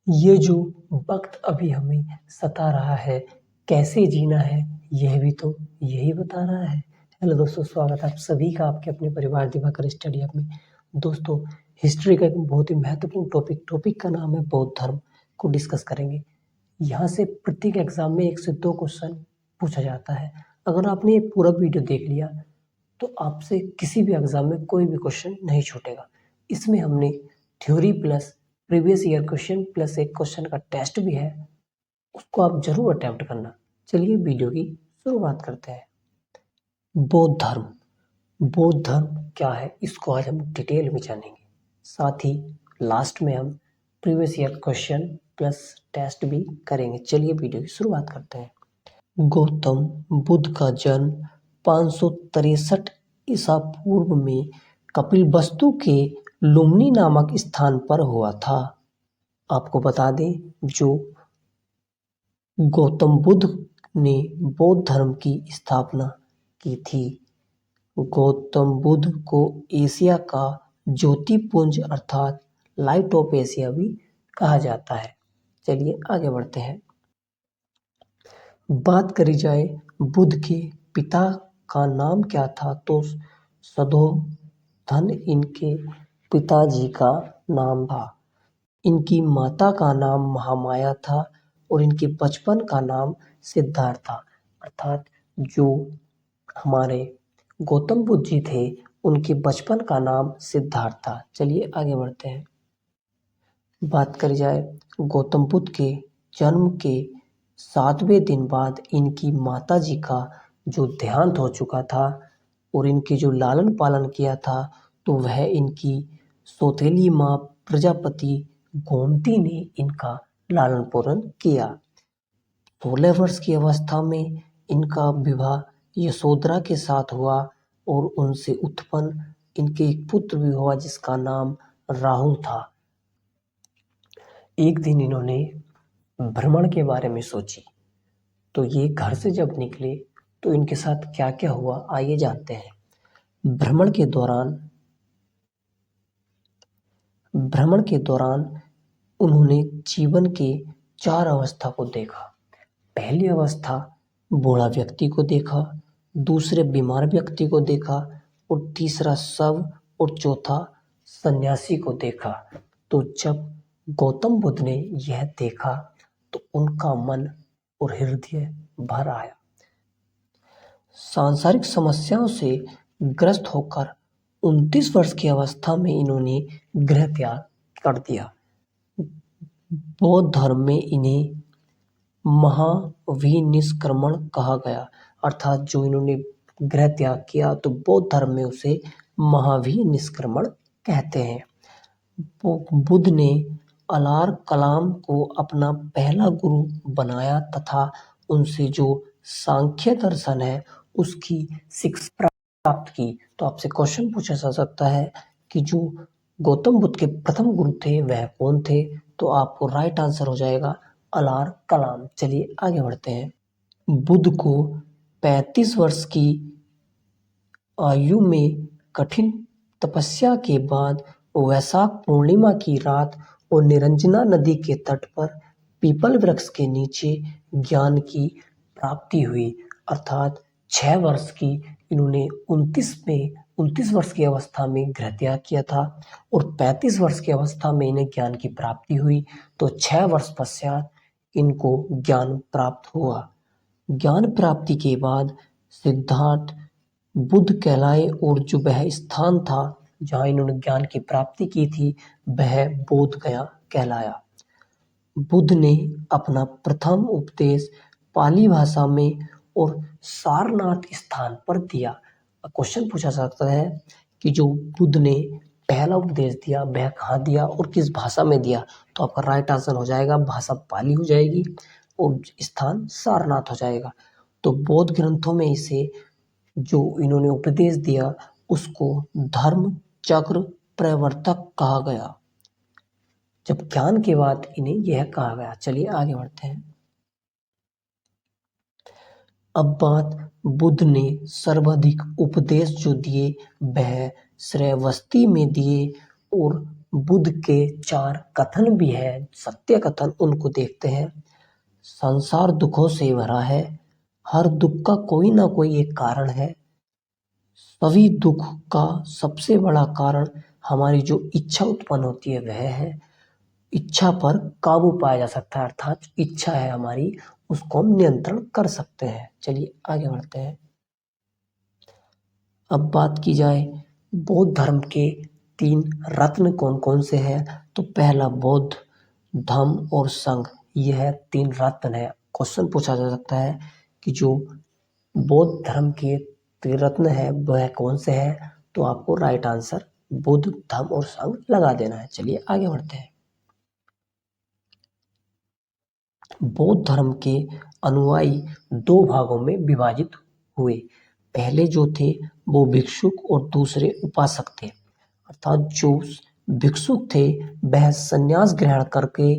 ये जो वक्त अभी हमें सता रहा है, कैसे जीना है, यह भी तो यही बता रहा है। हेलो दोस्तों, स्वागत है आप सभी का आपके अपने परिवार दिवाकर स्टडी ऐप में। दोस्तों, हिस्ट्री का एक बहुत ही महत्वपूर्ण टॉपिक का नाम है बौद्ध धर्म को डिस्कस करेंगे। यहाँ से प्रत्येक एग्जाम में 1 से 2 क्वेश्चन पूछा जाता है। अगर आपने ये पूरा वीडियो देख लिया तो आपसे किसी भी एग्जाम में कोई भी क्वेश्चन नहीं छूटेगा। इसमें हमने theory plus previous year question plus एक क्वेश्चन का टेस्ट भी है, उसको आप जरूर अटेम्प्ट करना। चलिए वीडियो की शुरुआत करते हैं। बौद्ध धर्म क्या है, इसको आज हम डिटेल में जानेंगे। साथ ही लास्ट में हम previous year question plus test भी करेंगे। चलिए वीडियो की शुरुआत करते हैं। गौतम बुद्ध का जन्म 563 ईसा पूर्व में कपिलवस्तु के लुम्बिनी नामक स्थान पर हुआ था। आपको बता दें, जो गौतम बुद्ध ने बौद्ध धर्म की स्थापना की थी। गौतम बुद्ध को एशिया का ज्योतिपुंज अर्थात लाइट ऑफ एशिया भी कहा जाता है। चलिए आगे बढ़ते हैं। बात करी जाए बुद्ध के पिता का नाम क्या था, तो सदोधन इनके पिताजी का नाम था। इनकी माता का नाम महामाया था और इनके बचपन का नाम सिद्धार्थ था। अर्थात जो हमारे गौतम बुद्ध जी थे, उनके बचपन का नाम सिद्धार्थ था। चलिए आगे बढ़ते हैं। बात करी जाए गौतम बुद्ध के जन्म के 7वें दिन बाद इनकी माता जी का जो देहांत हो चुका था और इनके जो लालन पालन किया था, तो वह इनकी सौतेली माँ प्रजापति गोमती ने इनका लालन पालन किया। 16 वर्ष की अवस्था में इनका विवाह यशोधरा के साथ हुआ और उनसे उत्पन्न इनके एक पुत्र भी हुआ जिसका नाम राहुल था। एक दिन इन्होंने भ्रमण के बारे में सोची, तो ये घर से जब निकले तो इनके साथ क्या क्या हुआ, आइए जानते हैं। भ्रमण के दौरान उन्होंने जीवन के 4 अवस्था को देखा। पहली अवस्था बूढ़ा व्यक्ति को देखा, दूसरे बीमार व्यक्ति को देखा और तीसरा शव और चौथा सन्यासी को देखा। तो जब गौतम बुद्ध ने यह देखा तो उनका मन और हृदय भर आया। सांसारिक समस्याओं से ग्रस्त होकर 29 वर्ष की अवस्था में इन्होंने गृह त्याग कर दिया। बौद्ध धर्म में इन्हें महाविनिष्क्रमण कहा गया। अर्थात जो इन्होंने गृह त्याग किया तो बौद्ध धर्म में उसे महाविनिष्क्रमण कहते हैं। बुद्ध ने अलार कलाम को अपना पहला गुरु बनाया तथा उनसे जो सांख्य दर्शन है उसकी शिक्षा प्राप्त की। तो आपसे क्वेश्चन पूछा जा सकता है कि जो गौतम बुद्ध के प्रथम गुरु थे वह कौन थे, तो आपको राइट आंसर हो जाएगा अलार कलाम। चलिए आगे बढ़ते हैं। बुद्ध को 35 वर्ष की आयु में कठिन तपस्या के बाद वैशाख पूर्णिमा की रात और निरंजना नदी के तट पर पीपल वृक्ष के नीचे ज्ञान की प्राप्ति हुई। अर्थात 6 वर्ष की इन्होंने 29 वर्ष की अवस्था में गृह त्याग किया था और 35 वर्ष की अवस्था में इन्हें ज्ञान की प्राप्ति हुई। तो 6 वर्ष पश्चात इनको ज्ञान प्राप्त हुआ। ज्ञान प्राप्ति के बाद सिद्धार्थ बुद्ध कहलाए और जो वह स्थान था जहाँ इन्होंने ज्ञान की प्राप्ति की थी वह बोध गया कहलाया। बुद्ध ने अपना प्रथम उपदेश पाली भाषा में और सारनाथ स्थान पर दिया। क्वेश्चन पूछा जाता है कि जो बुद्ध ने पहला उपदेश दिया वह कहाँ दिया और किस भाषा में दिया, तो आपका राइट आंसर हो जाएगा भाषा पाली हो जाएगी और स्थान सारनाथ हो जाएगा। तो बौद्ध ग्रंथों में इसे जो इन्होंने उपदेश दिया उसको धर्म चक्र प्रवर्तक कहा गया, जब ज्ञान के बाद इन्हें यह कहा गया। चलिए आगे बढ़ते हैं। अब बात बुद्ध ने सर्वाधिक उपदेश जो दिए वह श्रावस्ती में दिए और बुद्ध के 4 कथन भी है, सत्य कथन, उनको देखते हैं। संसार दुखों से भरा है, हर दुख का कोई ना कोई एक कारण है। सभी दुख का सबसे बड़ा कारण हमारी जो इच्छा उत्पन्न होती है वह है। इच्छा पर काबू पाया जा सकता है, अर्थात इच्छा है हमारी, उसको हम नियंत्रण कर सकते हैं। चलिए आगे बढ़ते हैं। अब बात की जाए बौद्ध धर्म के 3 रत्न कौन कौन से हैं, तो पहला बौद्ध, धम्म और संघ, यह 3 रत्न है। क्वेश्चन पूछा जा सकता है कि जो बौद्ध धर्म के 3 रत्न है वह कौन से हैं, तो आपको राइट आंसर बुद्ध, धम्म और संघ लगा देना है। चलिए आगे बढ़ते हैं। बौद्ध धर्म के अनुयायी 2 भागों में विभाजित हुए। पहले जो थे वो भिक्षुक और दूसरे उपासक थे। अर्थात जो भिक्षुक थे वह संन्यास ग्रहण करके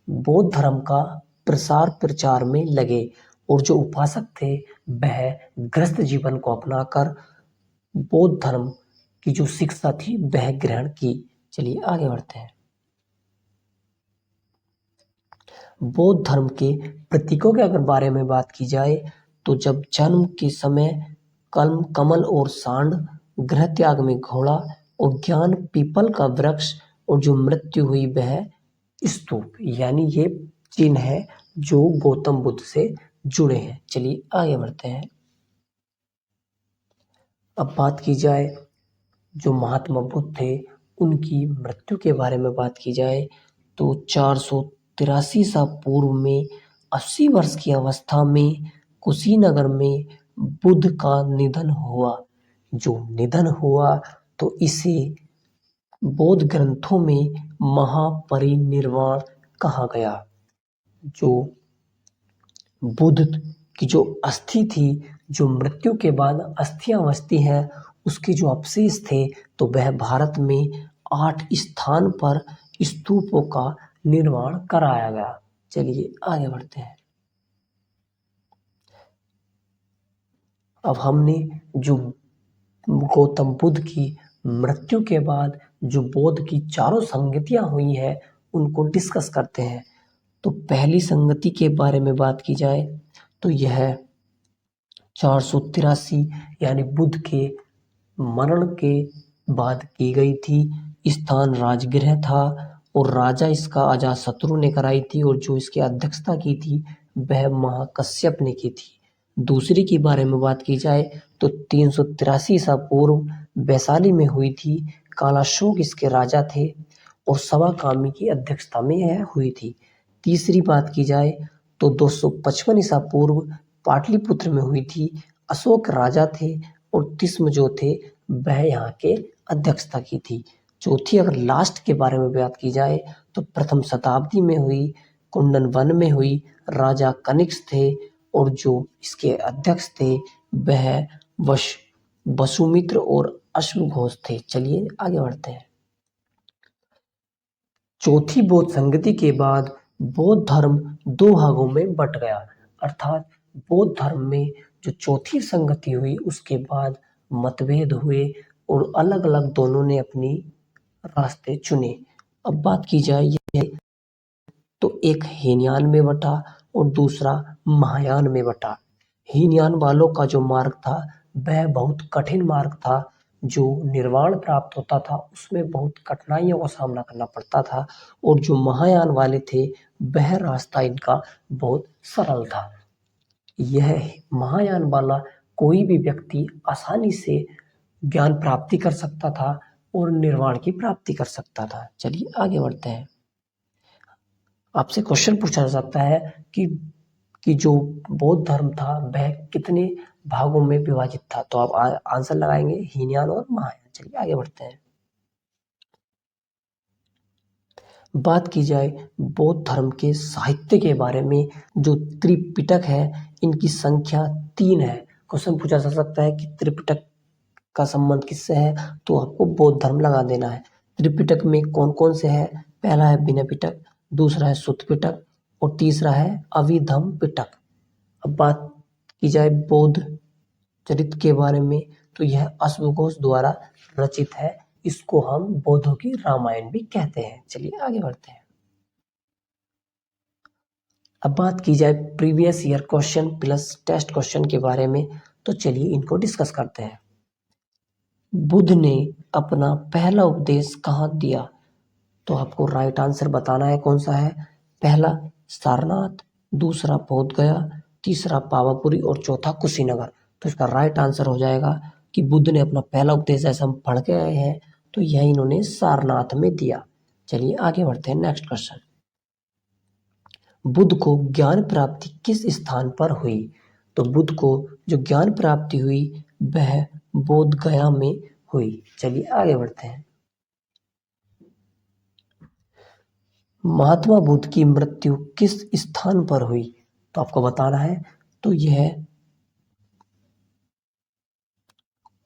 बौद्ध धर्म का प्रसार प्रचार में लगे, और जो उपासक थे वह गृहस्थ जीवन को अपनाकर बौद्ध धर्म की जो शिक्षा थी वह ग्रहण की। चलिए आगे बढ़ते हैं। बौद्ध धर्म के प्रतीकों के अगर बारे में बात की जाए तो जब जन्म के समय कमल और सांड, गृह त्याग में घोड़ा और ज्ञान पीपल का वृक्ष, और जो मृत्यु हुई वह स्तूप, यानी ये चिन्ह है जो गौतम बुद्ध से जुड़े हैं। चलिए आगे बढ़ते हैं। अब बात की जाए जो महात्मा बुद्ध थे उनकी मृत्यु के बारे में बात की जाए तो 483 ईसा पूर्व में 80 वर्ष की अवस्था में कुशीनगर में बुद्ध का निधन हुआ। जो निधन हुआ तो इसे बौद्ध ग्रंथों में महापरिनिर्वाण कहा गया। जो बुद्ध की जो अस्थि थी, जो मृत्यु के बाद अस्थियां बचती हैं, उसके जो अवशेष थे तो वह भारत में 8 स्थान पर स्तूपों का निर्माण कराया गया। चलिए आगे बढ़ते हैं। अब हमने जो गौतम बुद्ध की मृत्यु के बाद जो बौद्ध की चारों संगतियां हुई हैं उनको डिस्कस करते हैं। तो पहली संगति के बारे में बात की जाए तो यह 483 यानी बुद्ध के मरण के बाद की गई थी। स्थान राजगृह था और राजा इसका अजातशत्रु ने कराई थी, और जो इसकी अध्यक्षता की थी वह महाकश्यप ने की थी। दूसरी के बारे में बात की जाए तो 383 ईसा पूर्व वैशाली में हुई थी। कालाशोक इसके राजा थे और सवाकामी की अध्यक्षता में यह हुई थी। तीसरी बात की जाए तो 255 ईसा पूर्व पाटलिपुत्र में हुई थी। अशोक राजा थे और तिस्म जो थे वह यहाँ के अध्यक्षता की थी। चौथी अगर लास्ट के बारे में बात की जाए तो प्रथम शताब्दी में हुई, कुंदन वन में हुई। राजा कनिष्क थे और जो इसके अध्यक्ष थे वह वसुमित्र और अश्वघोष थे। चलिए आगे बढ़ते हैं। चौथी बौद्ध संगति के बाद बौद्ध धर्म 2 भागों में बट गया। अर्थात बौद्ध धर्म में जो चौथी संगति हुई उसके बाद मतभेद हुए और अलग अलग दोनों ने अपनी रास्ते चुने। अब बात की जाए ये तो एक हीनयान में बटा और दूसरा महायान में बटा। हीनयान वालों का जो मार्ग था वह बहुत कठिन मार्ग था। जो निर्वाण प्राप्त होता था उसमें बहुत कठिनाइयों का सामना करना पड़ता था, और जो महायान वाले थे वह रास्ता इनका बहुत सरल था। यह महायान वाला कोई भी व्यक्ति आसानी से ज्ञान प्राप्ति कर सकता था और निर्वाण की प्राप्ति कर सकता था। चलिए आगे बढ़ते हैं। आपसे क्वेश्चन पूछा जा सकता है कि जो बौद्ध धर्म था वह कितने भागों में विभाजित था, तो आप आंसर लगाएंगे हीनयान और महायान। चलिए आगे बढ़ते हैं। बात की जाए बौद्ध धर्म के साहित्य के बारे में, जो त्रिपिटक है इनकी संख्या 3 है। क्वेश्चन पूछा जा सकता है कि त्रिपिटक का संबंध किससे है, तो आपको बौद्ध धर्म लगा देना है। त्रिपिटक में कौन कौन से है? पहला है विनय पिटक, दूसरा है सुत्त पिटक और तीसरा है अभिधम्म पिटक। अब बात की जाए बौद्ध चरित्र के बारे में तो यह अश्वघोष द्वारा रचित है। इसको हम बौद्धों की रामायण भी कहते हैं। चलिए आगे बढ़ते हैं। अब बात की जाए previous year question plus test question के बारे में, तो चलिए इनको डिस्कस करते हैं। बुद्ध ने अपना पहला उपदेश कहाँ दिया? तो आपको राइट आंसर बताना है कौन सा है। पहला सारनाथ, दूसरा बोध गया, तीसरा पावापुरी और चौथा कुशीनगर। तो इसका राइट आंसर हो जाएगा कि बुद्ध ने अपना पहला उपदेश, ऐसा हम पढ़ के आए हैं, तो यह इन्होंने सारनाथ में दिया। चलिए आगे बढ़ते हैं। नेक्स्ट क्वेश्चन, बुद्ध को ज्ञान प्राप्ति किस स्थान पर हुई? तो बुद्ध को जो ज्ञान प्राप्ति हुई वह बोध गया में हुई। चलिए आगे बढ़ते हैं। महात्मा बुद्ध की मृत्यु किस स्थान पर हुई? तो आपको बताना है। तो यह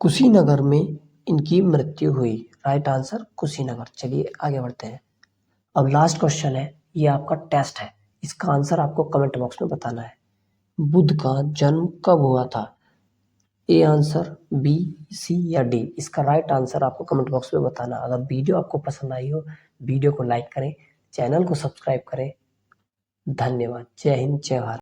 कुशीनगर में इनकी मृत्यु हुई। Right answer Kushinagar. चलिए आगे बढ़ते हैं। अब लास्ट क्वेश्चन है, ये आपका टेस्ट है, इसका आंसर आपको कमेंट बॉक्स में बताना है। बुद्ध का जन्म कब हुआ था? ए आंसर, बी, सी या डी? इसका राइट आंसर आपको कमेंट बॉक्स में बताना। अगर वीडियो आपको पसंद आई हो, वीडियो को लाइक करें, चैनल को सब्सक्राइब करें। धन्यवाद। जय हिंद, जय भारत।